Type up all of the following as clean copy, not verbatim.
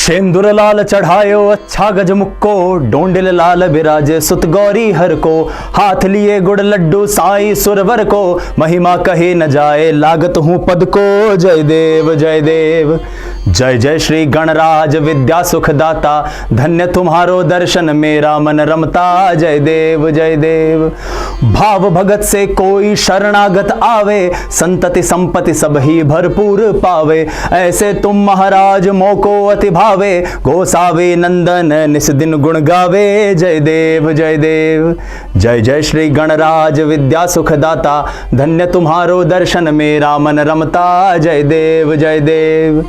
शेंदुर लाल चढ़ायो अच्छा गज मुक्को, डोंडिल लाल बिराजे सुत गौरी हर को, हाथ लिए गुड़ लड्डू साई सुरवर को, महिमा कहे न जाए लागत हूँ पद को। जय देव जय देव। जय जय श्री गणराज विद्या सुखदाता, धन्य तुम्हारो दर्शन मेरा मन रमता। जय देव जय देव। भाव भगत से कोई शरणागत आवे, संतति संपत्ति सब ही भरपूर पावे, ऐसे तुम महाराज मोको अति भावे, गोसावे नंदन निस दिन गुण गावे। जय देव जय देव। जय जय श्री गणराज विद्या सुखदाता, धन्य तुम्हारो दर्शन मेरा मन रमता। जय देव जय देव।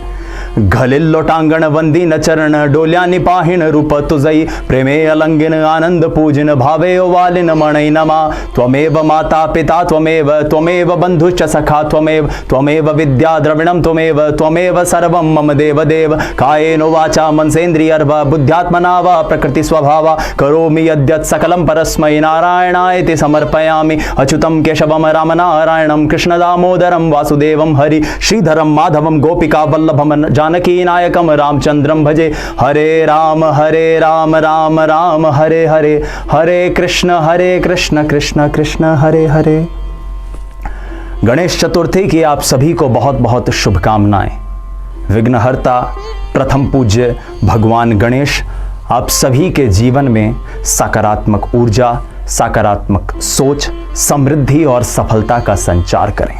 घलिल लोटांगण वंदी न चरण, डोल्या निपाहिण रूप तुझई, प्रेमे अलंगिन आनंद पूजन, भावे वालिन मणि नमा। त्वमेव माता पिता त्वमेव, त्वमेव बंधुश्च सखा त्वमेव, त्वमेव विद्या द्रविणम त्वमेव, त्वमेव सर्वं मम देव देव। कायेनो वाचा मनसेन्द्रियर्वा, बुद्ध्यात्मना वा प्रकृति स्वभावा, करोमि यद्यत् सकलं परस्मै नारायणायति समर्पयामि। अच्युतं केशवं राम नारायणं, कृष्ण दामोदरं वासुदेवं, हरि श्रीधरं माधवं गोपिका वल्लभं, जानकी नायकम रामचंद्रम भजे। हरे राम राम राम हरे हरे, हरे कृष्ण कृष्ण कृष्ण हरे हरे। गणेश चतुर्थी की आप सभी को बहुत बहुत शुभकामनाएं। विघ्नहर्ता प्रथम पूज्य भगवान गणेश आप सभी के जीवन में सकारात्मक ऊर्जा, सकारात्मक सोच, समृद्धि और सफलता का संचार करें।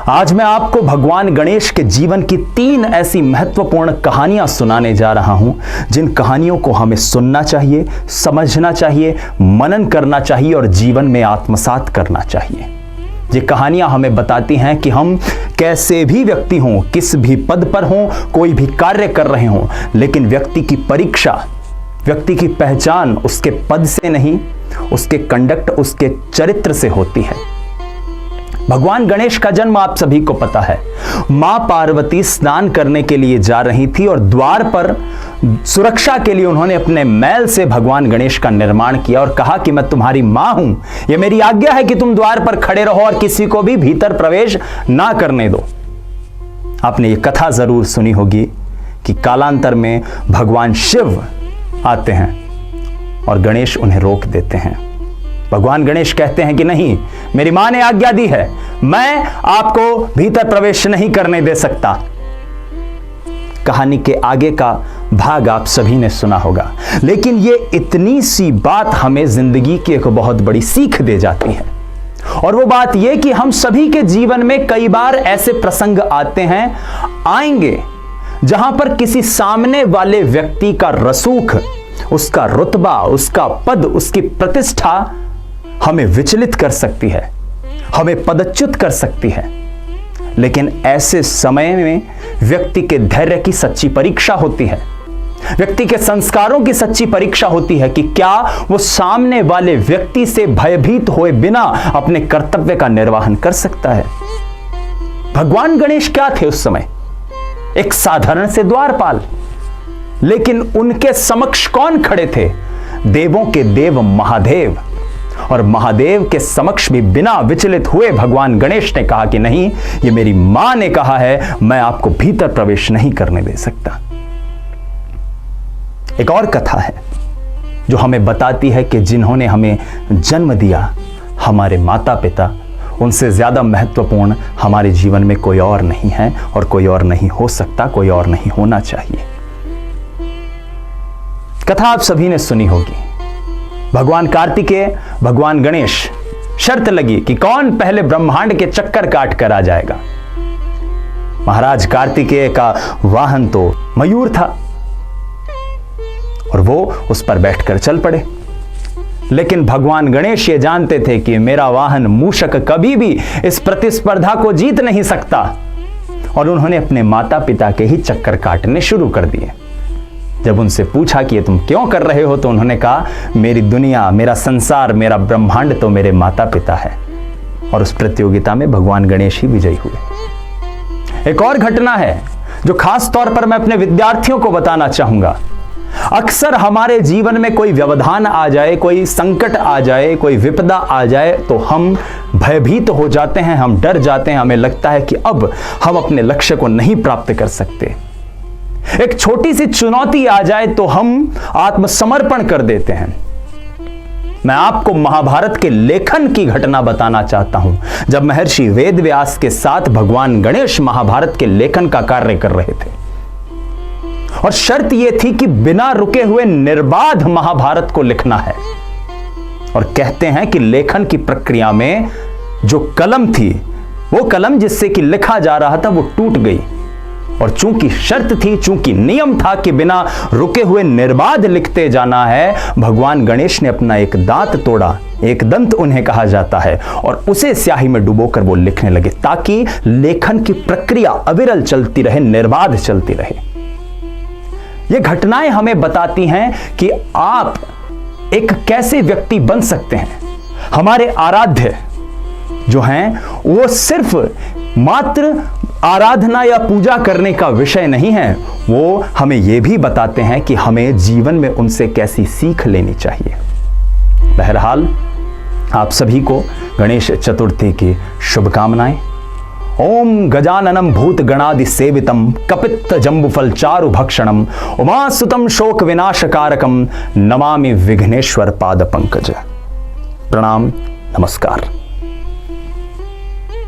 आज मैं आपको भगवान गणेश के जीवन की 3 ऐसी महत्वपूर्ण कहानियां सुनाने जा रहा हूं, जिन कहानियों को हमें सुनना चाहिए, समझना चाहिए, मनन करना चाहिए और जीवन में आत्मसात करना चाहिए। ये कहानियां हमें बताती हैं कि हम कैसे भी व्यक्ति हों, किस भी पद पर हों, कोई भी कार्य कर रहे हों, लेकिन व्यक्ति की परीक्षा, व्यक्ति की पहचान उसके पद से नहीं, उसके कंडक्ट, उसके चरित्र से होती है। भगवान गणेश का जन्म आप सभी को पता है। मां पार्वती स्नान करने के लिए जा रही थी और द्वार पर सुरक्षा के लिए उन्होंने अपने मैल से भगवान गणेश का निर्माण किया और कहा कि मैं तुम्हारी मां हूं, यह मेरी आज्ञा है कि तुम द्वार पर खड़े रहो और किसी को भी भीतर प्रवेश ना करने दो। आपने ये कथा जरूर सुनी होगी कि कालांतर में भगवान शिव आते हैं और गणेश उन्हें रोक देते हैं। भगवान गणेश कहते हैं कि नहीं, मेरी मां ने आज्ञा दी है, मैं आपको भीतर प्रवेश नहीं करने दे सकता। कहानी के आगे का भाग आप सभी ने सुना होगा, लेकिन ये इतनी सी बात हमें जिंदगी की एक बहुत बड़ी सीख दे जाती है। और वो बात ये कि हम सभी के जीवन में कई बार ऐसे प्रसंग आते हैं, आएंगे, जहां पर किसी सामने वाले व्यक्ति का रसूख, उसका रुतबा, उसका पद, उसकी प्रतिष्ठा हमें विचलित कर सकती है, हमें पदच्युत कर सकती है। लेकिन ऐसे समय में व्यक्ति के धैर्य की सच्ची परीक्षा होती है, व्यक्ति के संस्कारों की सच्ची परीक्षा होती है कि क्या वो सामने वाले व्यक्ति से भयभीत हुए बिना अपने कर्तव्य का निर्वहन कर सकता है। भगवान गणेश क्या थे उस समय? एक साधारण से द्वारपाल, लेकिन उनके समक्ष कौन खड़े थे? देवों के देव महादेव। और महादेव के समक्ष भी बिना विचलित हुए भगवान गणेश ने कहा कि नहीं, ये मेरी मां ने कहा है, मैं आपको भीतर प्रवेश नहीं करने दे सकता। एक और कथा है जो हमें बताती है कि जिन्होंने हमें जन्म दिया, हमारे माता पिता, उनसे ज्यादा महत्वपूर्ण हमारे जीवन में कोई और नहीं है और कोई और नहीं हो सकता, कोई और नहीं होना चाहिए। कथा आप सभी ने सुनी होगी। भगवान कार्तिकेय, भगवान गणेश, शर्त लगी कि कौन पहले ब्रह्मांड के चक्कर काट कर आ जाएगा। महाराज कार्तिकेय का वाहन तो मयूर था और वो उस पर बैठकर चल पड़े। लेकिन भगवान गणेश ये जानते थे कि मेरा वाहन मूषक कभी भी इस प्रतिस्पर्धा को जीत नहीं सकता, और उन्होंने अपने माता पिता के ही चक्कर काटने शुरू कर दिए। जब उनसे पूछा कि ये तुम क्यों कर रहे हो, तो उन्होंने कहा, मेरी दुनिया, मेरा संसार, मेरा ब्रह्मांड तो मेरे माता पिता है। और उस प्रतियोगिता में भगवान गणेश ही विजयी हुए। एक और घटना है जो खास तौर पर मैं अपने विद्यार्थियों को बताना चाहूंगा। अक्सर हमारे जीवन में कोई व्यवधान आ जाए, कोई संकट आ जाए, कोई विपदा आ जाए, तो हम भयभीत हो जाते हैं, हम डर जाते हैं, हमें लगता है कि अब हम अपने लक्ष्य को नहीं प्राप्त कर सकते। एक छोटी सी चुनौती आ जाए तो हम आत्मसमर्पण कर देते हैं। मैं आपको महाभारत के लेखन की घटना बताना चाहता हूं, जब महर्षि वेदव्यास के साथ भगवान गणेश महाभारत के लेखन का कार्य कर रहे थे, और शर्त यह थी कि बिना रुके हुए निर्बाध महाभारत को लिखना है। और कहते हैं कि लेखन की प्रक्रिया में जो कलम थी, वो कलम जिससे कि लिखा जा रहा था, वो टूट गई। और चूंकि शर्त थी, चूंकि नियम था कि बिना रुके हुए निर्बाध लिखते जाना है, भगवान गणेश ने अपना एक दांत तोड़ा, एक दंत उन्हें कहा जाता है, और उसे स्याही में डुबोकर वो लिखने लगे, ताकि लेखन की प्रक्रिया अविरल चलती रहे, निर्बाध चलती रहे। ये घटनाएं हमें बताती हैं कि आप एक कैसे व्यक्ति बन सकते हैं। हमारे आराध्य जो हैं वो सिर्फ मात्र आराधना या पूजा करने का विषय नहीं है, वो हमें यह भी बताते हैं कि हमें जीवन में उनसे कैसी सीख लेनी चाहिए। बहरहाल आप सभी को गणेश चतुर्थी की शुभकामनाएं। ओम गजाननम भूत गणादि सेवितम कपित्त जंबुफल चारु भक्षणम उमासुतम शोक विनाशकारकम नमामि विघ्नेश्वर पाद पंकज। प्रणाम, नमस्कार।